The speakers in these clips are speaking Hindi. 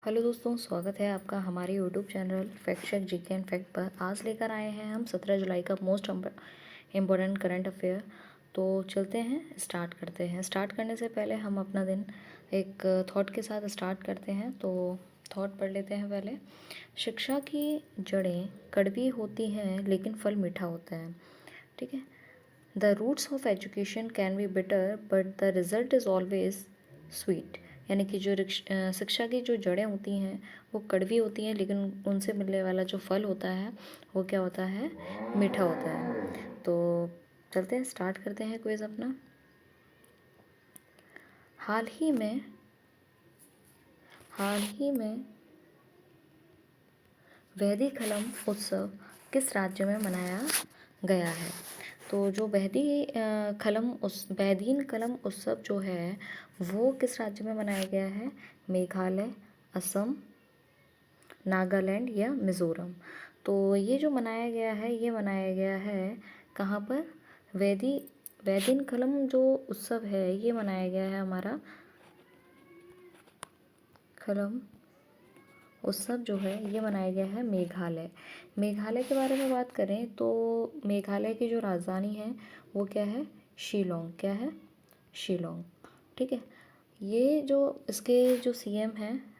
हेलो दोस्तों, स्वागत है आपका हमारे YouTube channel fact check GK and fact पर। आज लेकर आए हैं हम 17 जुलाई का मोस्ट इम्पोर्टेंट करंट अफेयर। तो चलते हैं, स्टार्ट करते हैं। स्टार्ट करने से पहले हम अपना दिन एक थॉट के साथ स्टार्ट करते हैं। तो थॉट पढ़ लेते हैं पहले। शिक्षा की जड़ें कड़वी होती हैं लेकिन फल मीठा होता है। ठीक है। The roots of education can be bitter but the result is always sweet. यानी कि जो शिक्षा की जो जड़ें होती हैं वो कड़वी होती हैं लेकिन उनसे मिलने वाला जो फल होता है वो क्या होता है, मीठा होता है। तो चलते हैं, स्टार्ट करते हैं क्विज अपना। हाल ही में वैदिक कलम उत्सव किस राज्य में मनाया गया है? तो जो वैदीन कलम उत्सव जो है वो किस राज्य में मनाया गया है? मेघालय, असम, नागालैंड या मिज़ोरम। तो ये जो मनाया गया है कहाँ पर? वैदीन कलम जो उत्सव है ये मनाया गया है हमारा कलम उत्सव जो है ये मनाया गया है मेघालय। मेघालय के बारे में बात करें तो मेघालय की जो राजधानी है वो क्या है? शिलोंग। क्या है? शिलोंग। ठीक है। ये जो इसके जो सीएम हैं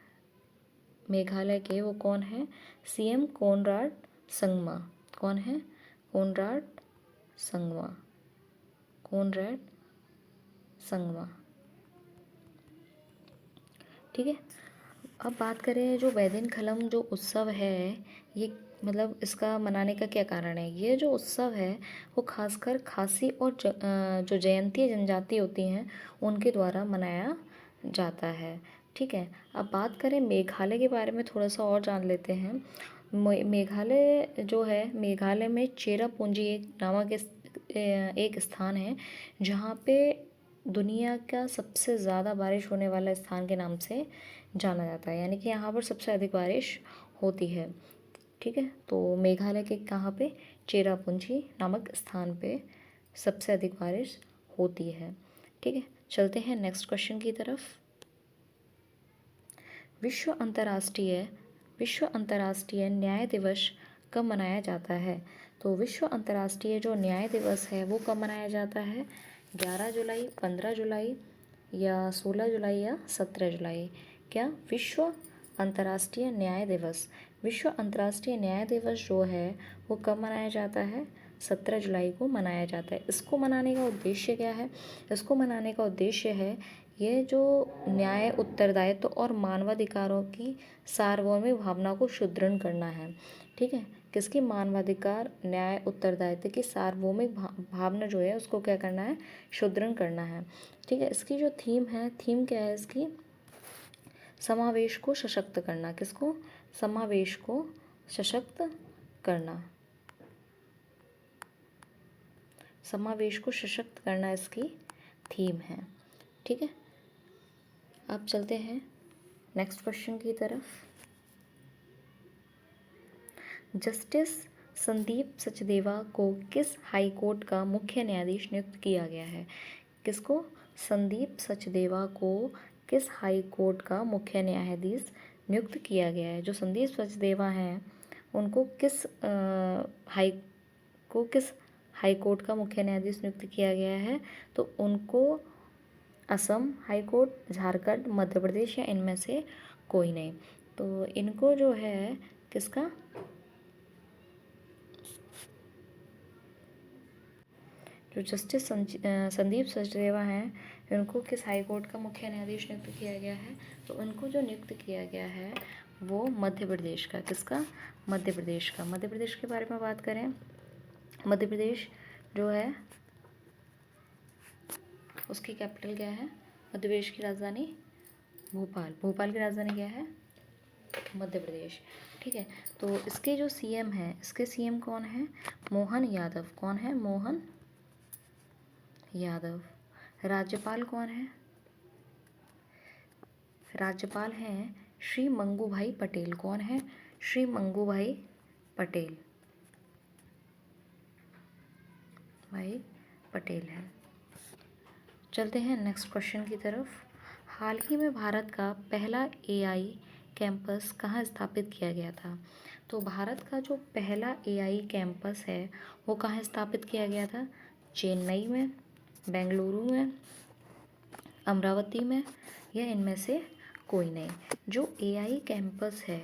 मेघालय के, वो कौन है? CM Konrad Sangma. कौन है? कोनराड संगमा। कोनराड संगमा। ठीक है। अब बात करें जो वैदिन खलम जो उत्सव है ये मतलब इसका मनाने का क्या कारण है? ये जो उत्सव है वो खासकर खासी और जो जयंती जनजाति होती हैं उनके द्वारा मनाया जाता है। ठीक है। अब बात करें मेघालय के बारे में, थोड़ा सा और जान लेते हैं। मेघालय जो है, मेघालय में चेरापूंजी एक स्थान है जहाँ पे दुनिया का सबसे ज़्यादा बारिश होने वाला स्थान के नाम से जाना जाता है। यानी कि यहाँ पर सबसे अधिक बारिश होती है। ठीक है। तो मेघालय के कहाँ पे? चेरापूंजी नामक स्थान पे सबसे अधिक बारिश होती है। ठीक है। चलते हैं नेक्स्ट क्वेश्चन की तरफ। विश्व अंतर्राष्ट्रीय न्याय दिवस कब मनाया जाता है? तो विश्व अंतर्राष्ट्रीय जो न्याय दिवस है वो कब मनाया जाता है? 11 जुलाई, 15 जुलाई या 16 जुलाई या 17 जुलाई? क्या? विश्व अंतर्राष्ट्रीय न्याय दिवस जो है वो कब मनाया जाता है? 17 जुलाई को मनाया जाता है। इसको मनाने का उद्देश्य क्या है? इसको मनाने का उद्देश्य है ये जो न्याय, उत्तरदायित्व और मानवाधिकारों की सार्वभौमिक भावना को सुदृढ़ करना है। ठीक है। किसकी? मानवाधिकार, न्याय, उत्तरदायित्व की सार्वभौमिक भावना जो है उसको क्या करना है? सुदृढ़ करना है। ठीक है। इसकी जो थीम है, थीम क्या है इसकी? समावेश को सशक्त करना। किसको? समावेश को सशक्त करना। समावेश को सशक्त करना इसकी थीम है। ठीक है। अब चलते हैं नेक्स्ट क्वेश्चन की तरफ। जस्टिस संदीप सचदेवा को किस हाई कोर्ट का मुख्य न्यायाधीश नियुक्त किया गया है? किसको? संदीप सचदेवा को किस हाई कोर्ट का मुख्य न्यायाधीश नियुक्त किया गया है? जो संदीप सचदेवा हैं उनको किस हाई कोर्ट का मुख्य न्यायाधीश नियुक्त किया गया है? तो उनको असम हाई कोर्ट, झारखंड, मध्य प्रदेश या इनमें से कोई नहीं। तो इनको जो है किसका? जो जस्टिस संदीप सचदेवा हैं इनको किस हाई कोर्ट का मुख्य न्यायाधीश नियुक्त किया गया है? तो उनको जो नियुक्त किया गया है वो मध्य प्रदेश का। किसका? मध्य प्रदेश का। मध्य प्रदेश के बारे में बात करें, मध्य प्रदेश जो है उसकी कैपिटल क्या है? मध्य प्रदेश की राजधानी भोपाल। भोपाल की राजधानी क्या है? मध्य प्रदेश। ठीक है। तो इसके जो सीएम हैं, इसके सीएम कौन है? मोहन यादव। कौन है? मोहन यादव। राज्यपाल कौन है? राज्यपाल हैं श्री मंगू भाई पटेल। कौन है? श्री मंगू भाई पटेल। है। चलते हैं नेक्स्ट क्वेश्चन की तरफ। हाल ही में भारत का पहला एआई कैंपस कहाँ स्थापित किया गया था? तो भारत का जो पहला एआई कैंपस है वो कहाँ स्थापित किया गया था? चेन्नई में, बेंगलुरु में, अमरावती में, या इनमें से कोई नहीं। जो एआई कैंपस है,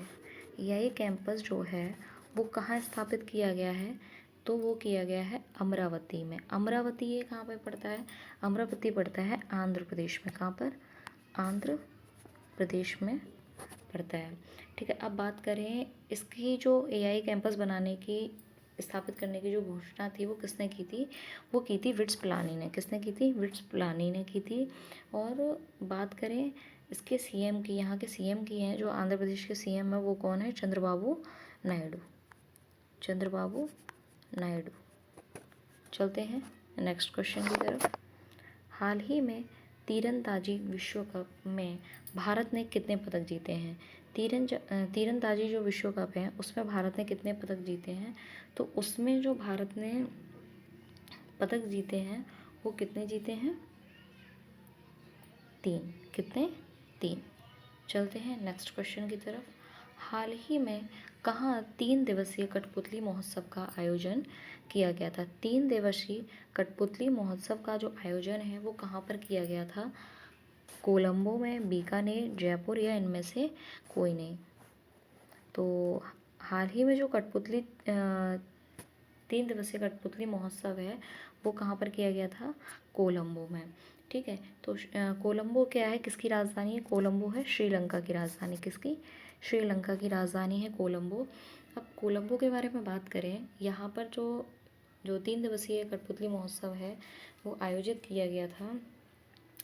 एआई कैंपस जो है वो कहाँ स्थापित किया गया है? तो वो किया गया है अमरावती में। अमरावती ये कहाँ पे पड़ता है? अमरावती पड़ता है आंध्र प्रदेश में। कहाँ पर? आंध्र प्रदेश में पड़ता है। ठीक है, अब बात करें इसकी जो एआई कैंपस बनाने की, स्थापित करने की जो घोषणा थी वो किसने की थी? वो की थी विट्स पिलानी ने। किसने की थी? विट्स पिलानी ने की थी। और बात करें इसके सीएम की, यहाँ के सीएम की हैं, जो आंध्र प्रदेश के सीएम है वो कौन है? चंद्रबाबू नायडू। चंद्रबाबू नायडू। चलते हैं नेक्स्ट क्वेश्चन की तरफ। हाल ही में तीरंदाजी विश्व कप में भारत ने कितने पदक जीते हैं? तीरंदाजी जो विश्व कप है उसमें भारत ने कितने पदक जीते हैं? तो उसमें जो भारत ने पदक जीते हैं वो कितने जीते हैं? 3। कितने? 3। चलते हैं नेक्स्ट क्वेश्चन की तरफ। हाल ही में कहाँ 3 दिवसीय कठपुतली महोत्सव का आयोजन किया गया था? 3 दिवसीय कठपुतली महोत्सव का जो आयोजन है वो कहाँ पर किया गया था? कोलंबो में, बीकानेर, जयपुर, या इनमें से कोई नहीं। तो हाल ही में जो कठपुतली 3 दिवसीय कठपुतली महोत्सव है वो कहाँ पर किया गया था? कोलंबो में। ठीक है, तो कोलंबो क्या है, किसकी राजधानी है? कोलंबो है श्रीलंका की राजधानी। किसकी? श्रीलंका की राजधानी है कोलंबो। अब कोलंबो के बारे में बात करें, यहाँ पर जो जो 3 दिवसीय कठपुतली महोत्सव है वो आयोजित किया गया था।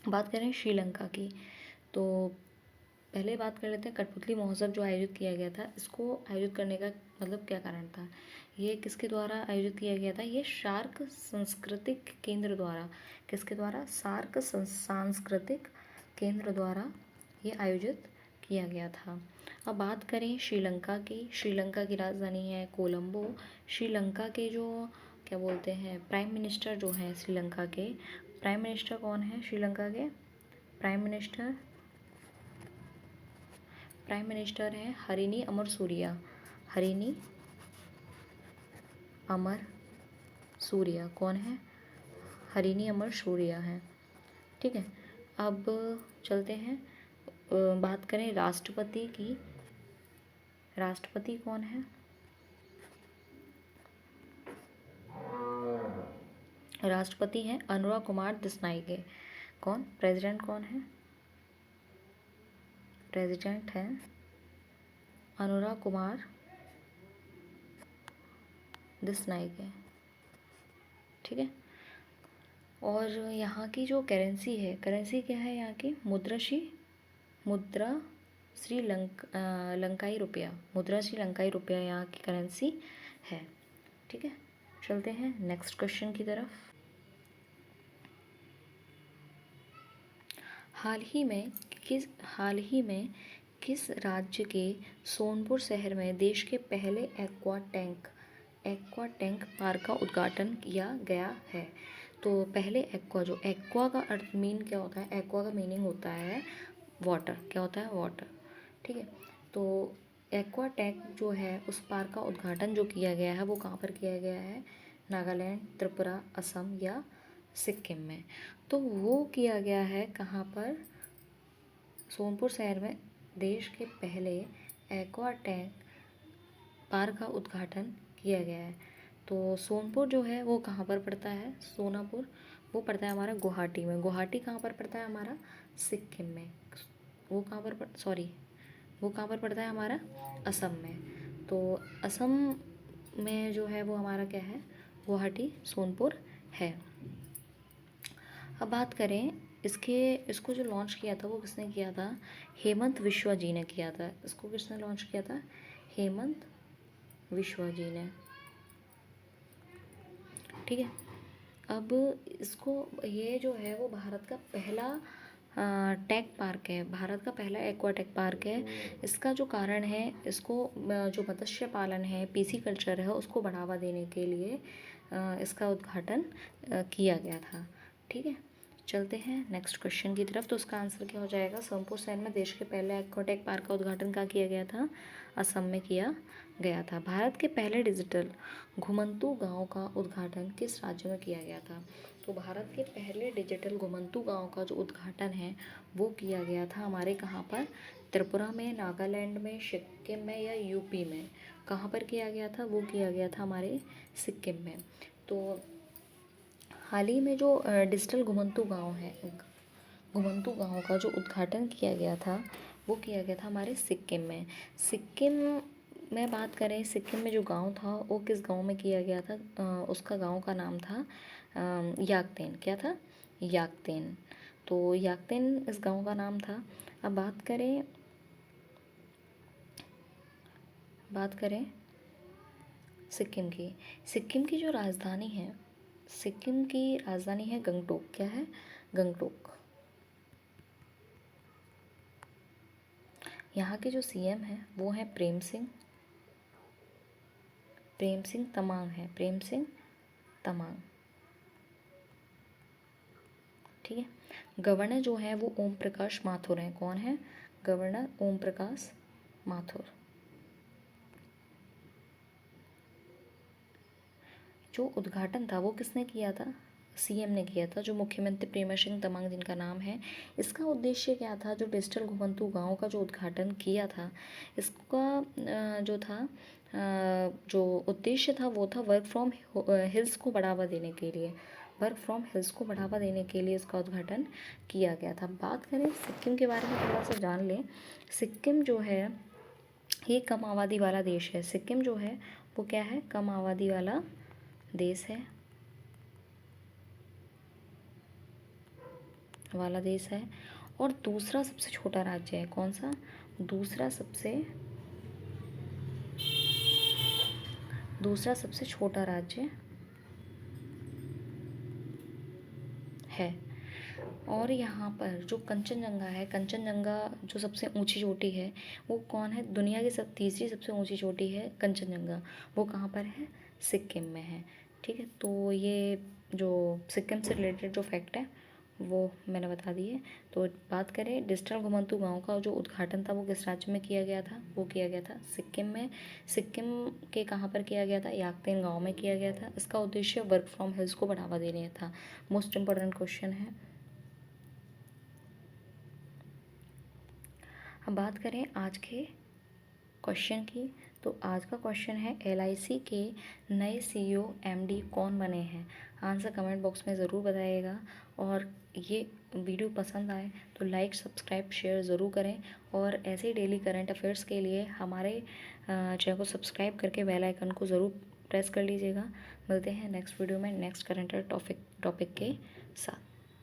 बात करें श्रीलंका की, तो पहले बात कर लेते हैं कठपुतली महोत्सव जो आयोजित किया गया था, इसको आयोजित करने का मतलब क्या कारण था? ये किसके द्वारा आयोजित किया गया था? ये सार्क सांस्कृतिक केंद्र द्वारा। किसके द्वारा? सार्क सांस्कृतिक केंद्र द्वारा ये आयोजित किया गया था। अब बात करें श्रीलंका की, श्रीलंका की राजधानी है कोलंबो। श्रीलंका के जो क्या बोलते हैं प्राइम मिनिस्टर जो हैं श्रीलंका के, प्राइम मिनिस्टर कौन है श्रीलंका के? प्राइम मिनिस्टर हैं हरिनी अमर सूरिया। हरिनी अमर सूर्या कौन है? हरिनी अमर सूर्या है। ठीक है, अब चलते हैं बात करें राष्ट्रपति की। राष्ट्रपति कौन है? राष्ट्रपति हैं अनुराग कुमार दिसनाइके। कौन? प्रेसिडेंट कौन है? प्रेसिडेंट है अनुराग कुमार दिसनाइके। ठीक है, और यहाँ की जो करेंसी है, करेंसी क्या है यहाँ की? मुद्रा लंकाई रुपया। मुद्रा श्रीलंकाई रुपया यहाँ की करेंसी है। ठीक है, चलते हैं नेक्स्ट क्वेश्चन की तरफ। हाल ही में किस राज्य के सोनपुर शहर में देश के पहले एक्वा टैंक पार्क का उद्घाटन किया गया है? तो पहले एक्वा का अर्थ मीन क्या होता है? एक्वा का मीनिंग होता है वाटर। क्या होता है? वाटर। ठीक है, तो एक्वा टैंक जो है उस पार्क का उद्घाटन जो किया गया है वो कहाँ पर किया गया है? नागालैंड, त्रिपुरा, असम या सिक्किम में। तो वो किया गया है कहाँ पर? सोनपुर शहर में देश के पहले एक्वा टैंक पार्क का उद्घाटन किया गया है। तो सोनपुर जो है वो कहाँ पर पड़ता है? सोनापुर वो पड़ता है हमारा गुवाहाटी में। गुवाहाटी कहाँ पर पड़ता है हमारा? सिक्किम में। वो कहाँ पर पड़ता है हमारा? असम में। तो असम में जो है वो हमारा क्या है? गुवाहाटी, सोनपुर है। अब बात करें इसको जो लॉन्च किया था वो किसने किया था? हेमंत विश्वा जी ने किया था। इसको किसने लॉन्च किया था? हेमंत विश्वा जी ने। ठीक है, अब इसको ये जो है वो भारत का पहला टेक पार्क है। भारत का पहला एक्वाटेक पार्क है। इसका जो कारण है, इसको जो मत्स्य पालन है, पीसी कल्चर है, उसको बढ़ावा देने के लिए इसका उद्घाटन किया गया था। ठीक है, चलते हैं नेक्स्ट क्वेश्चन की तरफ। तो उसका आंसर क्या हो जाएगा? सोमपुर शहर में देश के पहले एक्वाटेक पार्क का उद्घाटन कहाँ किया गया था? असम में किया गया था। भारत के पहले डिजिटल घुमंतू गांव का उद्घाटन किस राज्य में किया गया था? तो भारत के पहले डिजिटल घुमंतू गांव का जो उद्घाटन है वो किया गया था हमारे कहाँ पर? त्रिपुरा में, नागालैंड में, सिक्किम में या यूपी में? कहाँ पर किया गया था? वो किया गया था हमारे सिक्किम में। तो हाल ही में जो डिजिटल घुमंतू गांव है, घुमंतू गांव का जो उद्घाटन किया गया था वो किया गया था हमारे सिक्किम में। सिक्किम में बात करें, सिक्किम में जो गांव था वो किस गांव में किया गया था? उसका गांव का नाम था याकतेन। क्या था? याकतेन। तो याकतेन इस गांव का नाम था। अब बात करें सिक्किम की। सिक्किम की जो राजधानी है, सिक्किम की राजधानी है गंगटोक। क्या है? गंगटोक। यहाँ के जो सीएम हैं वो हैं प्रेम सिंह तमांग है, प्रेम सिंह तमांग। ठीक है। गवर्नर जो है वो ओम प्रकाश माथुर हैं। कौन है गवर्नर? ओम प्रकाश माथुर। जो उद्घाटन था वो किसने किया था? सीएम ने किया था, जो मुख्यमंत्री प्रेम सिंह तमांग जिनका नाम है। इसका उद्देश्य क्या था? जो डिजिटल घुमंतू गांव का जो उद्घाटन किया था, इसका जो था जो उद्देश्य था वो था वर्क फ्रॉम हिल्स को बढ़ावा देने के लिए। वर्क फ्रॉम हिल्स को बढ़ावा देने के लिए इसका उद्घाटन किया गया था। बात करें सिक्किम के बारे में, थोड़ा सा जान लें। सिक्किम जो है ये कम आबादी वाला देश है। सिक्किम जो है वो क्या है? कम आबादी वाला देश है, और दूसरा सबसे छोटा राज्य है। कौन सा? दूसरा सबसे छोटा राज्य है। और यहाँ पर जो कंचनजंगा है, कंचनजंगा जो सबसे ऊंची चोटी है वो कौन है? दुनिया की तीसरी सबसे ऊंची चोटी है कंचनजंगा। वो कहाँ पर है? सिक्किम में है। ठीक है। तो ये जो सिक्किम से रिलेटेड जो फैक्ट है वो मैंने बता दिए। तो बात करें डिजिटल घुमंतू गांव का जो उद्घाटन था वो किस राज्य में किया गया था? वो किया गया था सिक्किम में। सिक्किम के कहाँ पर किया गया था? याकतेन गांव में किया गया था। इसका उद्देश्य वर्क फ्रॉम हिल्स को बढ़ावा देने था। मोस्ट इम्पोर्टेंट क्वेश्चन है। अब बात करें आज के क्वेश्चन की। तो आज का क्वेश्चन है एलआईसी के नए सीईओ एमडी कौन बने हैं? आंसर कमेंट बॉक्स में ज़रूर बताइएगा। और ये वीडियो पसंद आए तो लाइक, सब्सक्राइब, शेयर ज़रूर करें। और ऐसे ही डेली करंट अफेयर्स के लिए हमारे चैनल को सब्सक्राइब करके बेल आइकन को ज़रूर प्रेस कर लीजिएगा। मिलते हैं नेक्स्ट वीडियो में नेक्स्ट करंट टॉपिक के साथ।